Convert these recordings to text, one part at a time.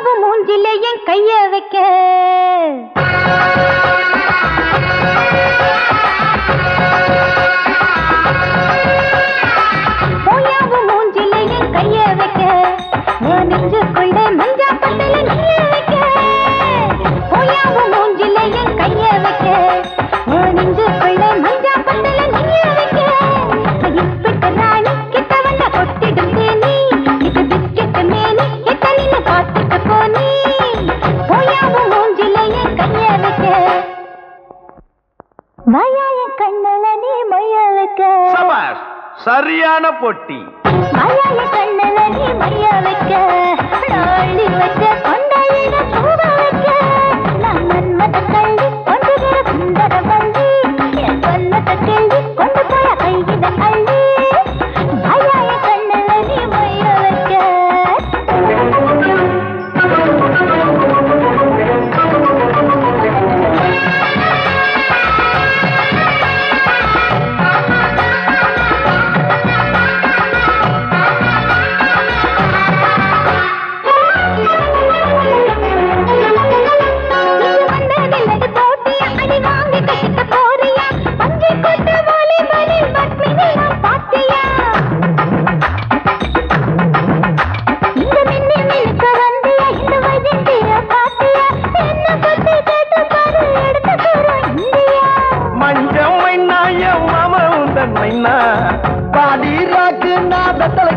போயாவும் மூஞ்சில என் கைய வைக்க போயாவும் மூஞ்சில என் கைய வைக்க நெஞ்சுக்குள்ள மஞ்சா பட்டல நீய வைக்க போயாவும் மூஞ்சில என் கைய வைக்க நெஞ்சுக்குள்ள மஞ்சா பட்டல நீய வைக்க இப்பிட்ட ராணி கிட்ட வந்த கொட்டிடும் தேனி இது பிஸ்கெட் மேனி எத்தனின்னு பார்த்துட்டு போனி போயாவும் மூஞ்சில என் கைய வைக்க வாயாய கண்ணல நீ மைய வைக்க சபாஷ் சரியான போட்டி வாயாய கண்ணல நீ மைய வைக்க நாளி வச்ச கொண்டையில பூவ வைக்க நான் மன்மத கள்ளி கொண்டுகிற சுந்தர வள்ளி என் சொன்னத கேள்வி கொண்டு போய கையில அள்ளி வாயாய கண்ணல நீ மைய வைக்க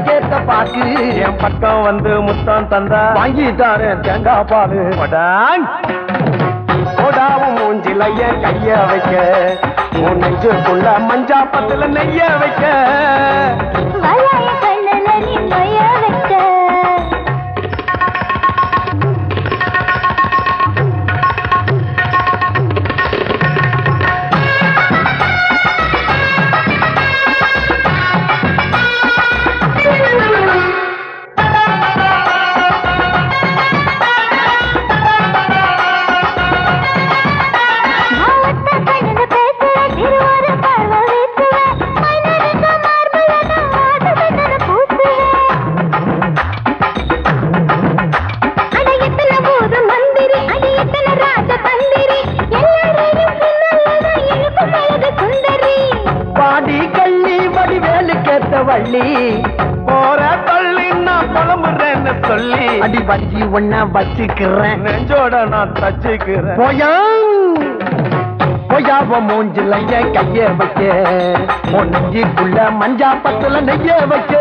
என் பக்கம் வந்து முத்தம் தந்தா வாங்கி தாரேன் தேங்காய் பாலு போடாவும் மூஞ்சில என் கைய வைக்க உன் நெஞ்சுக்குள்ள மஞ்சா பத்துல நெய்ய வைக்க வாயாய கண்ணல நீ மைய வைக்க வள்ளி போற தள்ளி நான் புலம்புறேன்னு சொல்லி அடி வஞ்சி ஒன்னா வச்சுக்கிறேன் நெஞ்சோட நான் தச்சுக்கிறேன் போயாவ மூஞ்சில கைய வைக்க உன் நெஞ்சுக்குள்ள மஞ்சா பத்துல நெய்ய வைக்க